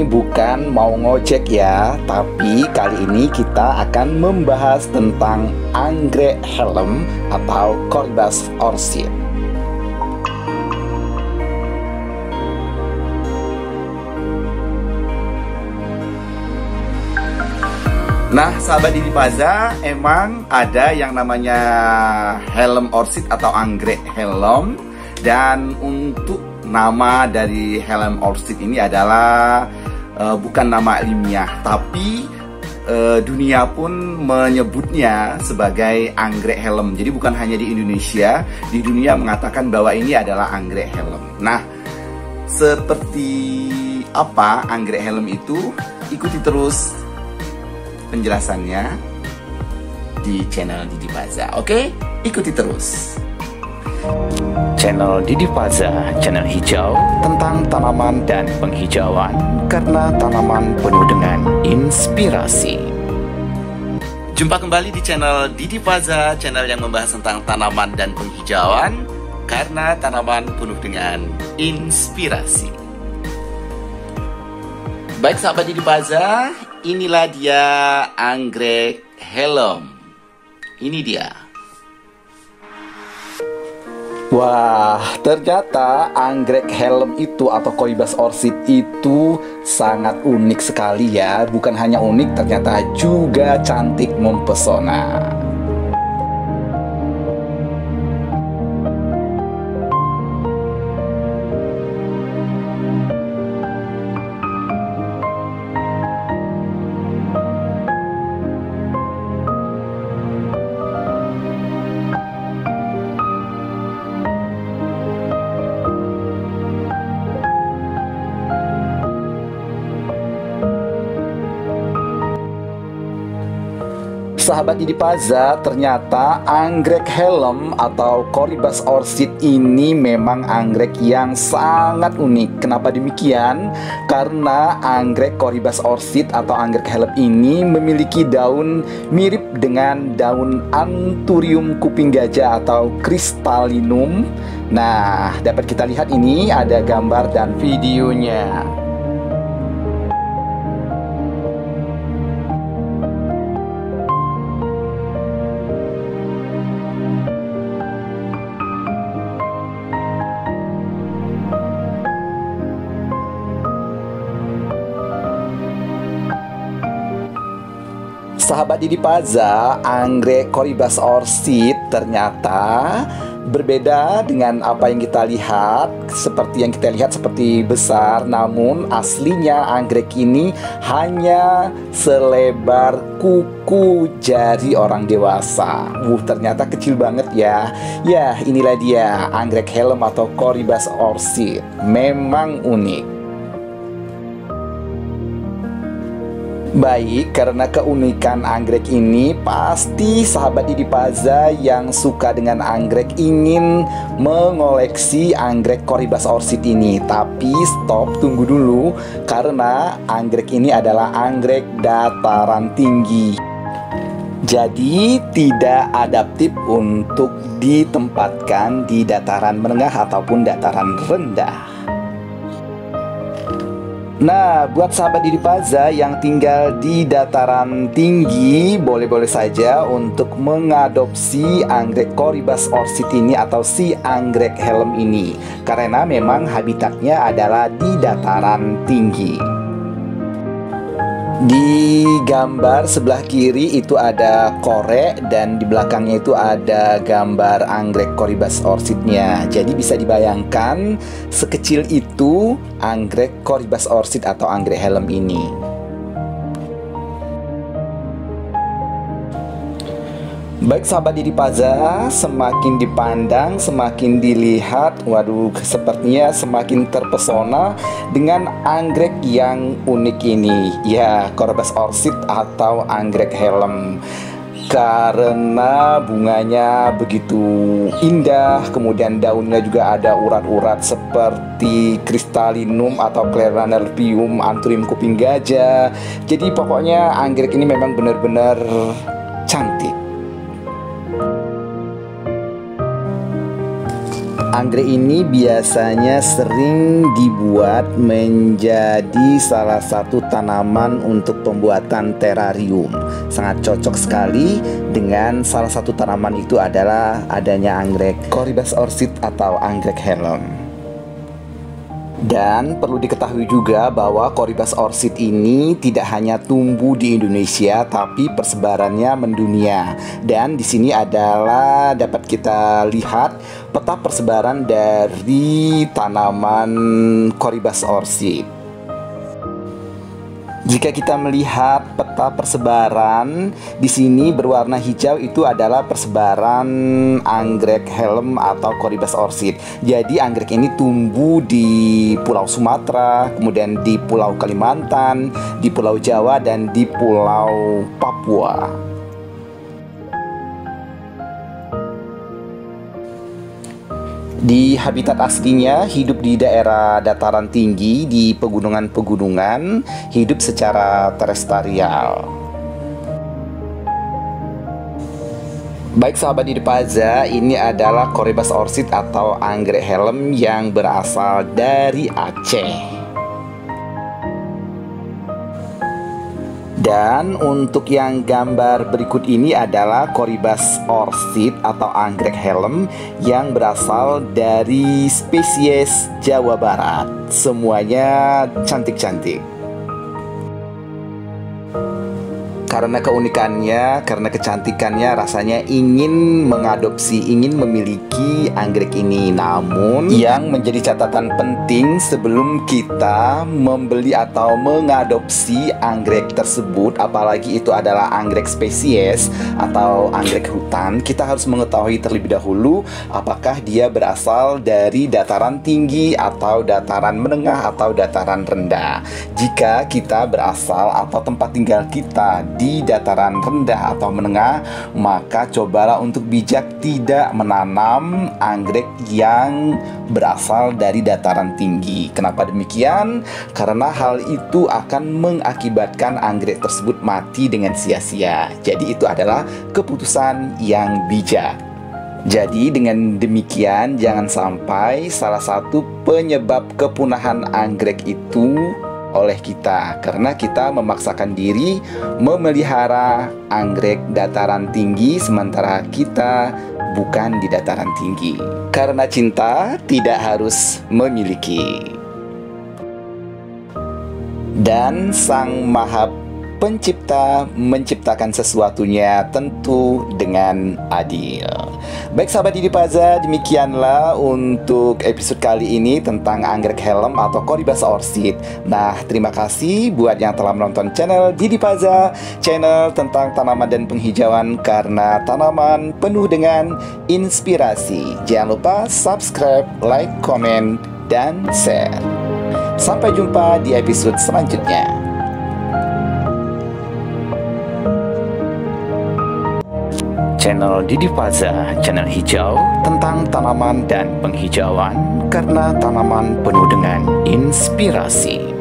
ini bukan mau ngojek ya, tapi kali ini kita akan membahas tentang anggrek helm atau Corymbas orchid. Nah, sahabat Didipaza, emang ada yang namanya helm orchid atau anggrek helm. Dan untuk nama dari helm orchid ini adalah bukan nama ilmiah, tapi dunia pun menyebutnya sebagai anggrek helm. Jadi bukan hanya di Indonesia, di dunia mengatakan bahwa ini adalah anggrek helm. Nah, seperti apa anggrek helm itu? Ikuti terus penjelasannya di channel Didipaza. Oke, ikuti terus. Channel Didipaza, channel hijau tentang tanaman dan penghijauan, karena tanaman penuh dengan inspirasi. Jumpa kembali di channel Didipaza, channel yang membahas tentang tanaman dan penghijauan, karena tanaman penuh dengan inspirasi. Baik sahabat Didipaza, inilah dia anggrek helm. Ini dia. Wah, ternyata anggrek helm itu atau Corymbas orchid itu sangat unik sekali ya. Bukan hanya unik, ternyata juga cantik mempesona. Sahabat Didipaza, ternyata anggrek helm atau Corymbas orchid ini memang anggrek yang sangat unik. Kenapa demikian? Karena anggrek Corymbas orchid atau anggrek helm ini memiliki daun mirip dengan daun Anthurium kuping gajah atau Crystallinum. Nah, dapat kita lihat ini ada gambar dan videonya. Sahabat Didipaza, anggrek Corymbas orchid ternyata berbeda dengan apa yang kita lihat. Seperti yang kita lihat seperti besar, namun aslinya anggrek ini hanya selebar kuku jari orang dewasa. Ternyata kecil banget ya. Ya, inilah dia anggrek helm atau Corymbas orchid. Memang unik. Baik, karena keunikan anggrek ini, pasti sahabat Didipaza yang suka dengan anggrek ingin mengoleksi anggrek Corymbas orchid ini. Tapi stop, tunggu dulu, karena anggrek ini adalah anggrek dataran tinggi. Jadi tidak adaptif untuk ditempatkan di dataran menengah ataupun dataran rendah. Nah, buat sahabat Didipaza yang tinggal di dataran tinggi, boleh-boleh saja untuk mengadopsi anggrek Corymbas orchid ini atau si anggrek helm ini, karena memang habitatnya adalah di dataran tinggi. Di gambar sebelah kiri itu ada korek dan di belakangnya itu ada gambar anggrek Corymbas orchidnya. Jadi bisa dibayangkan sekecil itu anggrek Corymbas orchid atau anggrek helm ini. Baik sahabat Didipaza, semakin dipandang, semakin dilihat, waduh, sepertinya semakin terpesona dengan anggrek yang unik ini. Ya, Corymbas orchid atau anggrek helm. Karena bunganya begitu indah, kemudian daunnya juga ada urat-urat seperti Crystallinum atau Clerenanervium, Anthurium kuping gajah. Jadi pokoknya anggrek ini memang benar-benar cantik. Anggrek ini biasanya sering dibuat menjadi salah satu tanaman untuk pembuatan terarium. Sangat cocok sekali dengan salah satu tanaman itu adalah adanya anggrek Corymbus orchid atau anggrek helm. Dan perlu diketahui juga bahwa Corymbus orchid ini tidak hanya tumbuh di Indonesia, tapi persebarannya mendunia. Dan di sini adalah dapat kita lihat peta persebaran dari tanaman Corymbus orchid. Jika kita melihat peta persebaran di sini berwarna hijau itu adalah persebaran anggrek helm atau Corymbus orchid. Jadi anggrek ini tumbuh di Pulau Sumatera, kemudian di Pulau Kalimantan, di Pulau Jawa dan di Pulau Papua. Di habitat aslinya hidup di daerah dataran tinggi, di pegunungan-pegunungan, hidup secara terestrial. Baik sahabat Didipaza, ini adalah Corymbus orchid atau anggrek helm yang berasal dari Aceh. Dan untuk yang gambar berikut ini adalah Corymbus orchid atau anggrek helm yang berasal dari spesies Jawa Barat. Semuanya cantik-cantik. Karena keunikannya, karena kecantikannya, rasanya ingin mengadopsi, ingin memiliki anggrek ini. Namun yang menjadi catatan penting sebelum kita membeli atau mengadopsi anggrek tersebut, apalagi itu adalah anggrek spesies atau anggrek hutan, kita harus mengetahui terlebih dahulu apakah dia berasal dari dataran tinggi atau dataran menengah atau dataran rendah. Jika kita berasal atau tempat tinggal kita di dataran rendah atau menengah, maka cobalah untuk bijak tidak menanam anggrek yang berasal dari dataran tinggi. Kenapa demikian? Karena hal itu akan mengakibatkan anggrek tersebut mati dengan sia-sia. Jadi itu adalah keputusan yang bijak. Jadi dengan demikian jangan sampai salah satu penyebab kepunahan anggrek itu oleh kita, karena kita memaksakan diri memelihara anggrek dataran tinggi sementara kita bukan di dataran tinggi. Karena cinta tidak harus memiliki. Dan Sang Maha Pencipta menciptakan sesuatunya tentu dengan adil. Baik sahabat Didipaza, demikianlah untuk episode kali ini tentang anggrek helm atau Corymbus orchid. Nah, terima kasih buat yang telah menonton channel Didipaza, channel tentang tanaman dan penghijauan karena tanaman penuh dengan inspirasi. Jangan lupa subscribe, like, komen, dan share. Sampai jumpa di episode selanjutnya. Channel Didipaza, channel hijau tentang tanaman dan penghijauan karena tanaman penuh dengan inspirasi.